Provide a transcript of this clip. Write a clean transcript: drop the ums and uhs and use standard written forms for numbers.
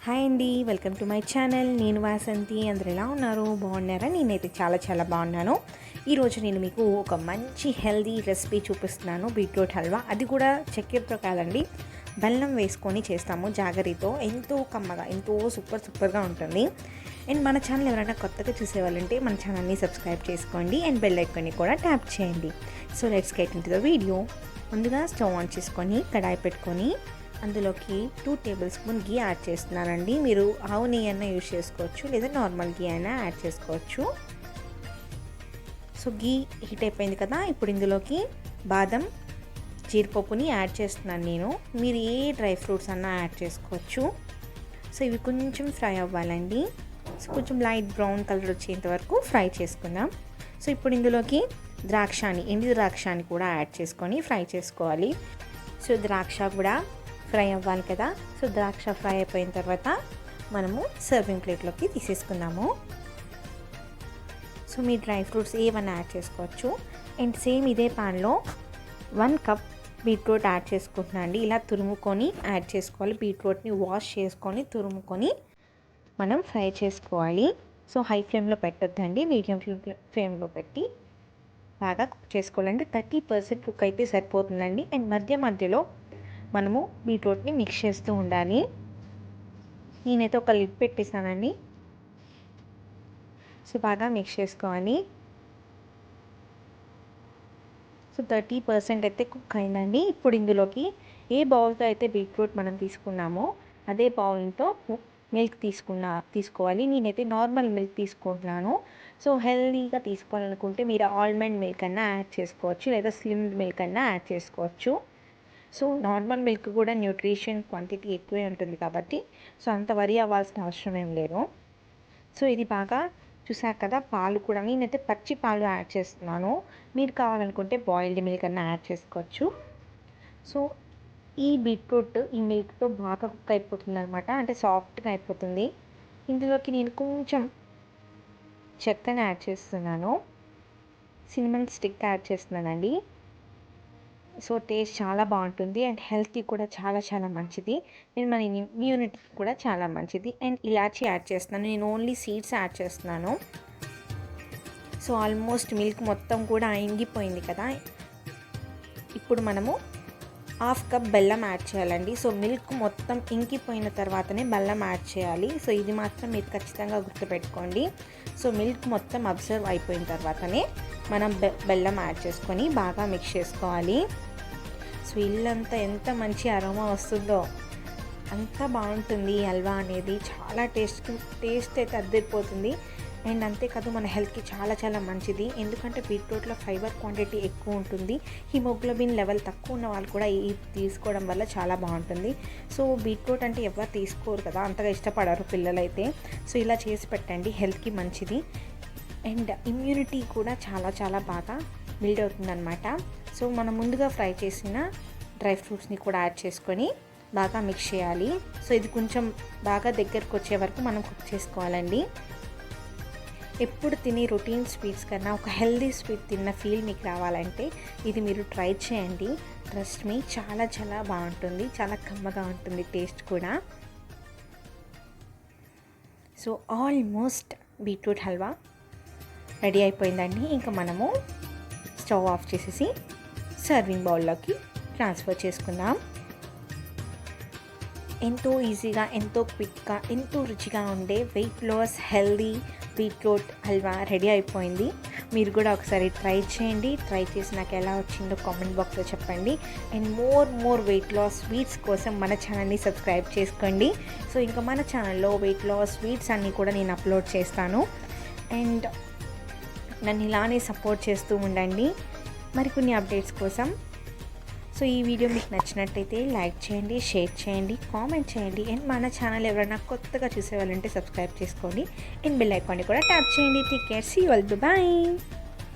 Hi అండి, welcome to my channel. నేను వాసంతి. అందరు ఎలా ఉన్నారు? బాగున్నారా? నేనైతే చాలా బాగున్నాను. ఈరోజు నేను మీకు ఒక మంచి హెల్దీ రెసిపీ చూపిస్తున్నాను. బీట్రూట్ హల్వా. అది కూడా చక్కెరతో కాదండి, బెల్లం వేసుకొని చేస్తాము జాగరితో. ఎంతో కమ్మగా, ఎంతో సూపర్గా ఉంటుంది. అండ్ మన ఛానల్ ఎవరైనా కొత్తగా చూసేవాళ్ళంటే మన ఛానల్ని సబ్స్క్రైబ్ చేసుకోండి అండ్ బెల్ ఐకాన్ని కూడా ట్యాప్ చేయండి. So let's get into the video. ముందుగా స్టవ్ ఆన్ చేసుకొని కడాయి పెట్టుకొని అందులోకి 2 టేబుల్ స్పూన్ గీ యాడ్ చేస్తున్నానండి. మీరు ఆవు నెయ్యి అయినా యూజ్ చేసుకోవచ్చు, లేదా నార్మల్ గీ అయినా యాడ్ చేసుకోవచ్చు. సో గీ హీట్ అయిపోయింది కదా, ఇప్పుడు ఇందులోకి బాదం, జీడిపప్పుని యాడ్ చేస్తున్నాను నేను. మీరు ఏ డ్రై ఫ్రూట్స్ అన్నా యాడ్ చేసుకోవచ్చు. సో ఇవి కొంచెం ఫ్రై అవ్వాలండి. సో కొంచెం లైట్ బ్రౌన్ కలర్ వచ్చేంత వరకు ఫ్రై చేసుకుందాం. సో ఇప్పుడు ఇందులోకి ఎండు ద్రాక్షాన్ని కూడా యాడ్ చేసుకొని ఫ్రై చేసుకోవాలి. సో ద్రాక్ష కూడా ఫ్రై అవ్వాలి కదా. సో ద్రాక్ష ఫ్రై అయిపోయిన తర్వాత మనము సర్వింగ్ ప్లేట్లోకి తీసేసుకుందాము. సో మీ డ్రై ఫ్రూట్స్ ఏవన్నా యాడ్ చేసుకోవచ్చు. అండ్ సేమ్ ఇదే ప్యాన్లో 1 కప్ బీట్రూట్ యాడ్ చేసుకుంటున్నాను అండి. ఇలా తురుముకొని యాడ్ చేసుకోవాలి. బీట్రూట్ని వాష్ చేసుకొని తురుముకొని మనం ఫ్రై చేసుకోవాలి. సో హై ఫ్లేమ్లో పెట్టొద్దండి, మీడియం ఫ్లేమ్లో పెట్టి బాగా కుక్ చేసుకోవాలండి. 30% కుక్ అయితే సరిపోతుందండి. అండ్ మధ్యలో మనము బీట్రూట్ని మిక్స్ చేస్తూ ఉండాలి. నేనైతే ఒక లిడ్ పెట్టేసానండి. సో బాగా మిక్స్ చేసుకోవాలి. సో 30% అయితే కుక్ అయిందండి. ఇప్పుడు ఇందులోకి ఏ బౌల్తో అయితే బీట్రూట్ మనం తీసుకున్నామో అదే బౌల్తో మిల్క్ తీసుకోవాలి. నేనైతే నార్మల్ మిల్క్ తీసుకుంటున్నాను. సో హెల్దీగా తీసుకోవాలనుకుంటే మీరు ఆల్మండ్ మిల్క్ అన్నా యాడ్ చేసుకోవచ్చు, లేదా స్లిమ్ మిల్క్ అన్నా యాడ్ చేసుకోవచ్చు. సో నార్మల్ మిల్క్ కూడా న్యూట్రిషన్ క్వాంటిటీ ఎక్కువే ఉంటుంది కాబట్టి సో అంత వరి అవ్వాల్సిన అవసరం ఏం లేదు. సో ఇది బాగా చూసారు కదా, పాలు కూడా నేనైతే పచ్చి పాలు యాడ్ చేస్తున్నాను. మీరు కావాలనుకుంటే బాయిల్డ్ మిల్క్ అన్నా యాడ్ చేసుకోవచ్చు. సో ఈ బీట్రూట్ ఈ మిల్క్తో బాగా కుక్ అయిపోతుంది అనమాట, అంటే సాఫ్ట్గా అయిపోతుంది. ఇందులోకి నేను కొంచెం చక్కెర యాడ్ చేస్తున్నాను, సినమన్ స్టిక్ యాడ్ చేస్తున్నానండి. సో టేస్ట్ చాలా బాగుంటుంది అండ్ హెల్త్కి కూడా చాలా మంచిది. అండ్ మన ఇమ్యూనిటీకి కూడా చాలా మంచిది. అండ్ ఇలాచీ యాడ్ చేస్తున్నాను. నేను ఓన్లీ సీడ్స్ యాడ్ చేస్తున్నాను. సో ఆల్మోస్ట్ మిల్క్ మొత్తం కూడా ఇంగిపోయింది కదా. ఇప్పుడు మనము 1/2 కప్ బెల్లం యాడ్ చేయాలండి. సో మిల్క్ మొత్తం ఇంకిపోయిన తర్వాతనే బెల్లం యాడ్ చేయాలి. సో ఇది మాత్రం మీరు ఖచ్చితంగా గుర్తుపెట్టుకోండి. సో మిల్క్ మొత్తం అబ్జర్వ్ అయిపోయిన తర్వాతనే మనం బెల్లం యాడ్ చేసుకొని బాగా మిక్స్ చేసుకోవాలి. సో ఇల్లంతా ఎంత మంచి అరోమా వస్తుందో అంత బాగుంటుంది ఈ హల్వా అనేది. చాలా టేస్ట్ అయితే అద్దరిపోతుంది. అండ్ అంతేకాదు మన హెల్త్కి చాలా మంచిది. ఎందుకంటే బీట్రూట్లో ఫైబర్ క్వాంటిటీ ఎక్కువ ఉంటుంది. హిమోగ్లోబిన్ లెవెల్ తక్కువ ఉన్న వాళ్ళు కూడా ఇది తీసుకోవడం వల్ల చాలా బాగుంటుంది. సో బీట్రూట్ అంటే ఎవరు తీసుకోరు కదా, అంతగా ఇష్టపడరు పిల్లలైతే. సో ఇలా చేసి పెట్టండి, హెల్త్కి మంచిది. అండ్ ఇమ్యూనిటీ కూడా చాలా బాగా బిల్డ్ అవుతుందన్నమాట. సో మనం ముందుగా ఫ్రై చేసిన డ్రై ఫ్రూట్స్ని కూడా యాడ్ చేసుకొని బాగా మిక్స్ చేయాలి. సో ఇది కొంచెం బాగా దగ్గరకు వచ్చే వరకు మనం కుక్ చేసుకోవాలండి. ఎప్పుడు తినే రొటీన్ స్వీట్స్ కన్నా ఒక హెల్దీ స్వీట్ తిన్న ఫీల్ మీకు రావాలంటే ఇది మీరు ట్రై చేయండి. ట్రస్ట్ మీ, చాలా బాగుంటుంది. చాలా కమ్మగా ఉంటుంది టేస్ట్ కూడా. So almost beetroot halwa ready అయిపోయిందండి. ఇంకా మనము స్టవ్ ఆఫ్ చేసేసి సర్వింగ్ బౌల్లోకి ట్రాన్స్ఫర్ చేసుకుందాం. ఎంతో ఈజీగా, ఎంతో క్విక్గా, ఎంతో రుచిగా ఉండే weight loss healthy beetroot halwa ready అయిపోయింది. మీరు కూడా ఒకసారి ట్రై చేయండి. ట్రై చేసి నాకు ఎలా వచ్చిందో కామెంట్ బాక్స్లో చెప్పండి. And more weight loss sweets కోసం మన ఛానల్ని సబ్స్క్రైబ్ చేసుకోండి. సో ఇంకా మన ఛానల్లో వెయిట్ లాస్ స్వీట్స్ అన్నీ కూడా నేను అప్లోడ్ చేస్తాను. అండ్ నన్ను ఇలానే సపోర్ట్ చేస్తూ ఉండండి మరికొన్ని అప్డేట్స్ కోసం. సో ఈ వీడియో మీకు నచ్చినట్టయితే లైక్ చేయండి, షేర్ చేయండి, కామెంట్ చేయండి. అండ్ మన ఛానల్ ఎవరైనా కొత్తగా చూసేవాళ్ళంటే సబ్స్క్రైబ్ చేసుకోండి. అండ్ బెల్ ఐకాన్ని కూడా ట్యాప్ చేయండి. Take care, see you all, by.